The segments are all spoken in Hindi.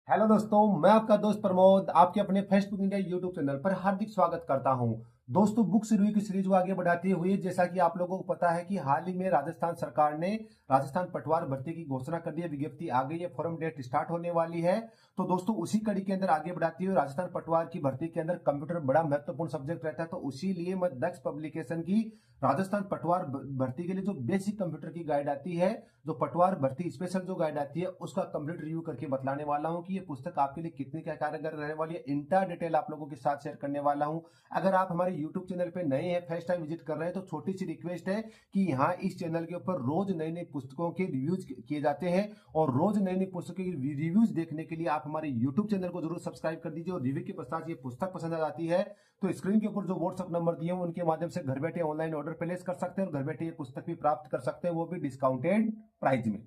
हेलो दोस्तों, मैं आपका दोस्त प्रमोद आपके अपने फेसबुक इंडिया यूट्यूब चैनल पर हार्दिक स्वागत करता हूं। दोस्तों, बुक्स रिव्यू की सीरीज को आगे बढ़ाते हुए जैसा कि आप लोगों को पता है कि हाल ही में राजस्थान सरकार ने राजस्थान पटवार भर्ती की घोषणा कर दी है। विज्ञप्ति आ गई है, फॉर्म डेट स्टार्ट होने वाली है। तो दोस्तों, उसी कड़ी के अंदर आगे बढ़ाते हुए राजस्थान पटवार की भर्ती के अंदर कंप्यूटर बड़ा महत्वपूर्ण सब्जेक्ट रहता है। तो उसी लिए मैं दक्ष पब्लिकेशन की राजस्थान पटवार भर्ती के लिए जो बेसिक कंप्यूटर की गाइड आती है, जो पटवार भर्ती स्पेशल जो गाइड आती है, उसका कंप्लीट रिव्यू करके बतलाने वाला हूं कि ये पुस्तक आपके लिए कितनी क्या कारगर रहने वाली है। इंटर डिटेल आप लोगों के साथ शेयर करने वाला हूं। अगर आप हमारे यूट्यूब चैनल पे नए हैं, फर्स्ट टाइम विजिट कर रहे हैं, तो छोटी सी रिक्वेस्ट है कि यहाँ इस चैनल के ऊपर रोज नई नई पुस्तकों के रिव्यूज किए जाते हैं और रोज नई नई पुस्तकों के रिव्यूज देखने के लिए आप हमारे यूट्यूब चैनल को जरूर सब्सक्राइब कर दीजिए। और रिव्यू के पश्चात ये पुस्तक पसंद आ जाती है तो स्क्रीन के ऊपर जो व्हाट्सएप नंबर दिए हैं उनके माध्यम से घर बैठे ऑनलाइन ऑर्डर प्लेस कर सकते हैं और घर बैठे ये पुस्तक भी प्राप्त कर सकते हैं, वो भी डिस्काउंटेड प्राइस में।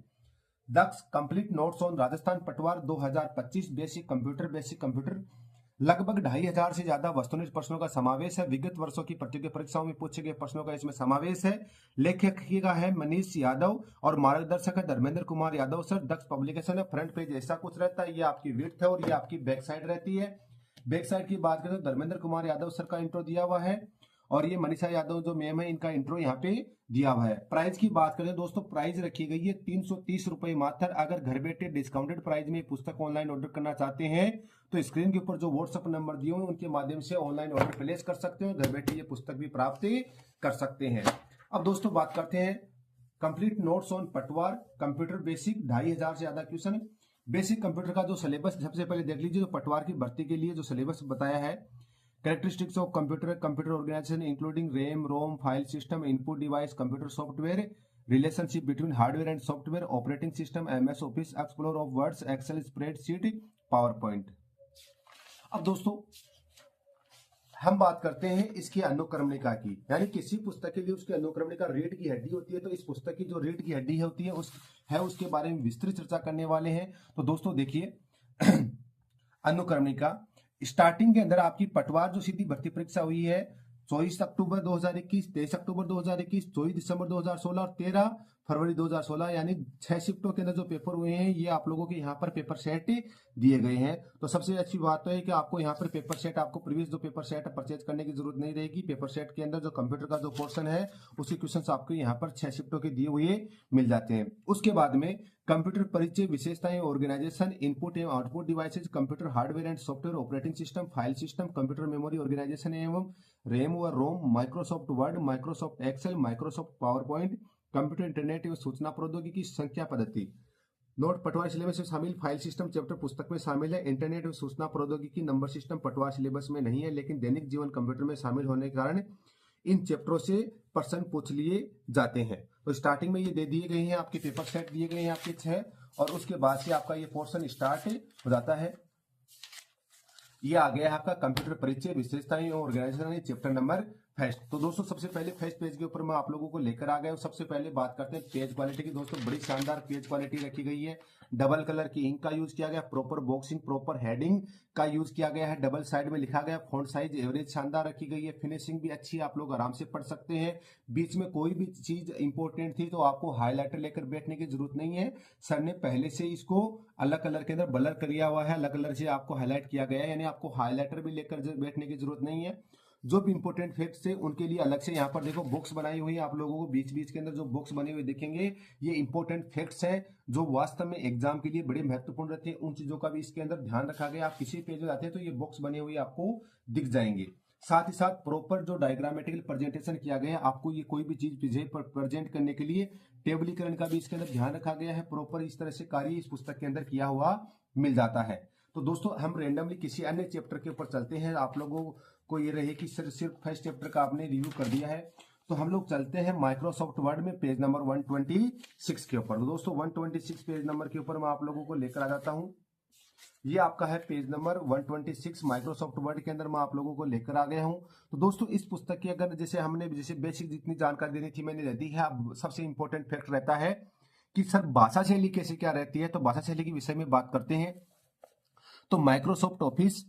दक्ष कंप्लीट नोट्स ऑन राजस्थान पटवार 2025 बेसिक कंप्यूटर लगभग 2500 से ज्यादा वस्तुनिष्ठ प्रश्नों का समावेश है। विगत वर्षों की प्रतियोगी परीक्षाओं में पूछे गए प्रश्नों का इसमें समावेश है। लेखक का है मनीष यादव और मार्गदर्शक है धर्मेंद्र कुमार यादव सर। दक्ष पब्लिकेशन है। फ्रंट पेज ऐसा कुछ रहता है, ये आपकी विड्थ है और ये आपकी बैक साइड रहती है। बैक साइड की बात करें तो धर्मेंद्र कुमार यादव सर का इंट्रो दिया हुआ है और ये मनीषा यादव जो मैम है, इनका इंट्रो यहाँ पे दिया हुआ है। प्राइस की बात करें दोस्तों, प्राइस रखी गई है 330 रुपए मात्र। अगर घर बैठे डिस्काउंटेड प्राइस में पुस्तक ऑनलाइन ऑर्डर करना चाहते हैं तो स्क्रीन के ऊपर जो व्हाट्सएप नंबर दिए हुए उनके माध्यम से ऑनलाइन ऑर्डर प्लेस कर सकते हैं, घर बैठे ये पुस्तक भी प्राप्त कर सकते हैं। अब दोस्तों बात करते हैं कंप्लीट नोट्स ऑन पटवार कंप्यूटर बेसिक, 2500 से ज्यादा क्वेश्चन। बेसिक कंप्यूटर का जो सिलेबस सबसे पहले देख लीजिए। जो पटवार की भर्ती के लिए जो सिलेबस बताया है, characteristics of computer organization including RAM ROM file system input device computer software, relationship between hardware and software, operating system MS office, explore of words excel spreadsheet power point. अब दोस्तों हम बात करते हैं इसकी अनुक्रमणिका की, यानी किसी पुस्तक के लिए उसकी अनुक्रमणिका रीढ़ की हड्डी होती है। तो इस पुस्तक की जो रीढ़ की हड्डी होती है उसके बारे में विस्तृत चर्चा करने वाले हैं। तो दोस्तों देखिए अनुक्रमणिका स्टार्टिंग के अंदर आपकी पटवार जो सीधी भर्ती परीक्षा हुई है 24 अक्टूबर 2021, 23 अक्टूबर 2021, 24 दिसंबर 2016 और 13 फरवरी 2016, यानी 6 शिफ्टों के अंदर जो पेपर हुए हैं ये आप लोगों के यहाँ पर पेपर सेट दिए गए हैं। तो सबसे अच्छी बात तो है कि आपको यहाँ पर पेपर सेट, आपको प्रीवियस जो पेपर सेट परचेज करने की जरूरत नहीं रहेगी। पेपर सेट के अंदर जो कंप्यूटर का जो पोर्शन है उसके क्वेश्चंस आपको यहाँ पर 6 शिफ्टों के दिए हुए मिल जाते हैं। उसके बाद में कंप्यूटर परिचय, विशेषताएं, ऑर्गेनाइजेशन, इनपुट एवं output devices, computer hardware and software, operating system, file system, computer memory organisation एवं रैम व ROM, Microsoft Word, Microsoft Excel, Microsoft PowerPoint, computer internet एवं सूचना प्रौद्योगिकी, संख्या पद्धति। नोट पटवार सिलेबस में शामिल फाइल सिस्टम चैप्टर पुस्तक में शामिल है। इंटरनेट एवं सूचना प्रौद्योगिकी नंबर सिस्टम पटवार सिलेबस में नहीं है, लेकिन दैनिक जीवन कंप्यूटर में शामिल होने के कारण इन चैप्टरों से प्रश्न पूछ लिए जाते हैं। तो स्टार्टिंग में ये दे दिए गए हैं, आपके पेपर सेट दिए गए हैं आपके 6 और उसके बाद से आपका ये पोर्शन स्टार्ट हो जाता है। ये आ गया है आपका कंप्यूटर परिचय, विशेषताएं और ऑर्गेनाइजेशन, चैप्टर नंबर फर्स्ट। तो दोस्तों सबसे पहले फर्स्ट पेज के ऊपर मैं आप लोगों को लेकर आ गया हूं। सबसे पहले बात करते हैं पेज क्वालिटी की। दोस्तों बड़ी शानदार पेज क्वालिटी रखी गई है। डबल कलर की इंक का यूज किया गया, प्रॉपर बॉक्सिंग, प्रॉपर हेडिंग का यूज किया गया है, डबल साइड में लिखा गया, फॉन्ट साइज एवरेज शानदार रखी गई है, फिनिशिंग भी अच्छी, आप लोग आराम से पढ़ सकते हैं। बीच में कोई भी चीज इंपॉर्टेंट थी तो आपको हाईलाइटर लेकर बैठने की जरूरत नहीं है। सर ने पहले से इसको अलग कलर के अंदर ब्लर किया हुआ है, अलग कलर से आपको हाईलाइट किया गया है, यानी आपको हाईलाइटर भी लेकर बैठने की जरूरत नहीं है। जो भी इंपॉर्टेंट फैक्ट्स है उनके लिए अलग से यहाँ पर देखो बुक्स बनाई हुई है। आप लोगों को बीच बीच के अंदर जो बुक्स बने हुए दिखेंगे ये इंपॉर्टेंट फैक्ट्स हैं जो वास्तव में एग्जाम के लिए बड़े महत्वपूर्ण रहते हैं। उन चीजों का भी इसके अंदर ध्यान रखा गया। आप किसी पेज में जाते हैं तो ये बुक्स बने हुए आपको दिख जाएंगे। साथ ही साथ प्रॉपर जो डायग्रामेटिकल प्रेजेंटेशन किया गया है, आपको ये कोई भी चीज प्रेजेंट करने के लिए टेबलीकरण का भी इसके अंदर ध्यान रखा गया है। प्रॉपर इस तरह से कार्य इस पुस्तक के अंदर किया हुआ मिल जाता है। तो दोस्तों हम रेंडमली किसी अन्य चैप्टर के ऊपर चलते हैं। आप लोगों को ये रहे कि सिर्फ फर्स्ट चैप्टर का आपने रिव्यू कर दिया है, तो हम लोग चलते हैं माइक्रोसॉफ्ट वर्ड में पेज नंबर 126 के ऊपर। तो दोस्तों 126 पेज नंबर के ऊपर मैं आप लोगों को लेकर आ जाता हूं। ये आपका है पेज नंबर 126 माइक्रोसॉफ्ट वर्ड के अंदर मैं आप लोगों को लेकर आ गया हूं। तो दोस्तों इस पुस्तक की अगर जैसे बेसिक जितनी जानकारी देनी थी मैंने दे दी है। अब सबसे इंपॉर्टेंट फैक्ट रहता है कि सर भाषा शैली कैसे क्या रहती है। तो भाषा शैली के विषय में बात करते हैं। तो माइक्रोसॉफ्ट ऑफिस,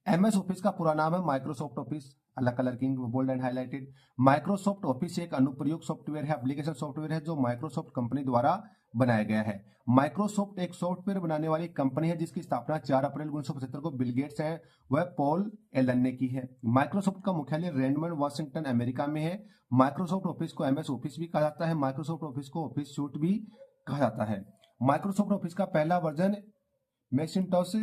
एमएस ऑफिस का पूरा नाम है माइक्रोसॉफ्ट ऑफिस। अलग colouring bold and highlighted. Microsoft office एक अनुप्रयोग सॉफ्टवेयर है, एप्लीकेशन सॉफ्टवेयर है जो माइक्रोसॉफ्ट कंपनी द्वारा बनाया गया है। माइक्रोसॉफ्ट एक सॉफ्टवेयर बनाने वाली कंपनी है जिसकी स्थापना 4 अप्रैल 1975 को बिल गेट्स है वह पॉल एलन ने की है। माइक्रोसॉफ्ट का मुख्यालय रेडमंड वाशिंगटन अमेरिका में है। माइक्रोसॉफ्ट ऑफिस को एमएस ऑफिस भी कहा जाता है, माइक्रोसॉफ्ट ऑफिस को ऑफिस सूट भी कहा जाता है। माइक्रोसॉफ्ट ऑफिस का पहला वर्जन मैकिन्टॉश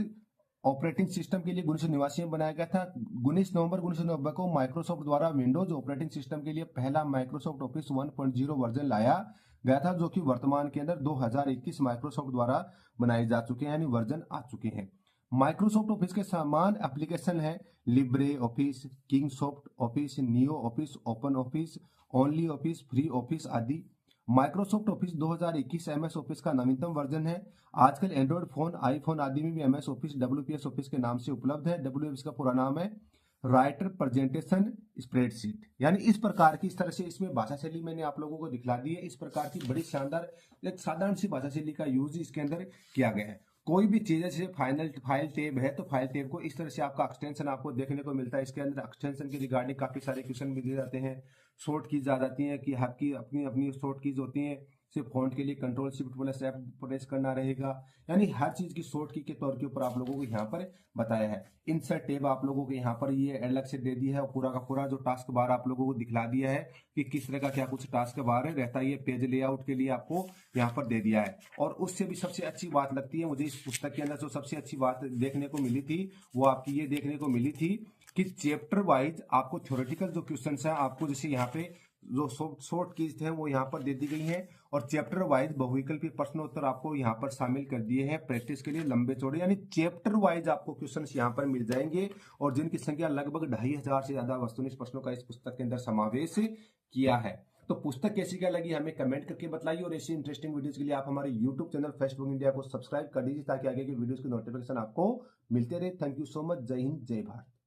ऑपरेटिंग सिस्टम के लिए 1989 में बनाया गया था। 19 नवंबर 1990 को माइक्रोसॉफ्ट द्वारा विंडोज ऑपरेटिंग सिस्टम के लिए पहला माइक्रोसॉफ्ट ऑफिस 1.0 वर्जन लाया गया था, जो कि वर्तमान के अंदर 2021 माइक्रोसॉफ्ट द्वारा बनाए जा चुके हैं, यानी वर्जन आ चुके हैं। माइक्रोसॉफ्ट ऑफिस के समान एप्लीकेशन है Libre Office, Kingsoft Office, Neo Office, Open Office, Only Office, Free Office आदि। माइक्रोसॉफ्ट ऑफिस 2021 एमएस ऑफिस का नवीनतम वर्जन है। आजकल एंड्रॉइड फोन, आईफोन आदि में भी एमएस ऑफिस डब्ल्यूपीएस ऑफिस के नाम से उपलब्ध है। डब्ल्यूपीएस का पूरा नाम है राइटर प्रेजेंटेशन स्प्रेडशीट। यानी इस प्रकार की, इस तरह से इसमें भाषा शैली मैंने आप लोगों को दिखला दी है। इस प्रकार की बड़ी शानदार एक साधारण सी भाषा शैली का यूज इसके अंदर किया गया है। कोई भी चीज जैसे फाइल टैब है तो फाइल टैब को इस तरह से आपका एक्सटेंशन आपको देखने को मिलता है। इसके अंदर एक्सटेंशन के रिगार्डिंग काफी सारे क्वेश्चन भी दिए जाते हैं। शॉर्ट कीज आ जाती हैं कि आपकी अपनी अपनी शॉर्ट कीज होती हैं। सिर्फ फॉन्ट के लिए control shift plus F press करना रहेगा। यानी हर चीज की शॉर्ट की के तौर के ऊपर आप लोगों को यहाँ पर बताया है। इंसर्ट टैब आप लोगों को यहाँ पर ये अलग से दे दिया है और पूरा का पूरा जो टास्क बार आप लोगों को दिखला दिया है कि किस तरह का क्या कुछ टास्क बार रहता है। ये पेज लेआउट के लिए आपको यहाँ पर दे दिया है। और उससे भी सबसे अच्छी बात लगती है मुझे इस पुस्तक के अंदर, जो सबसे अच्छी बात देखने को मिली थी वो आपकी ये देखने को मिली थी कि चैप्टर वाइज आपको थ्योरेटिकल जो क्वेश्चन है आपको, जैसे यहाँ पे जो शॉर्ट कीज थे वो यहाँ पर दे दी गई हैं और चैप्टर वाइज बहुविकल्पी प्रश्नोत्तर आपको यहाँ पर शामिल कर दिए हैं प्रैक्टिस के लिए लंबे चौड़े। यानी चैप्टर वाइज आपको क्वेश्चंस यहाँ पर मिल जाएंगे और जिनकी संख्या लगभग 2500 से ज्यादा वस्तुनिष्ठ प्रश्नों का इस पुस्तक के अंदर समावेश किया है। तो पुस्तक कैसी क्या लगी हमें कमेंट करके बताइए और ऐसी इंटरेस्टिंग वीडियोस के लिए आप हमारे यूट्यूब चैनल फेसबुक इंडिया को सब्सक्राइब कर दीजिए ताकि आगे की वीडियोस की नोटिफिकेशन आपको मिलते रहे। Thank you so much. जय हिंद, जय भारत।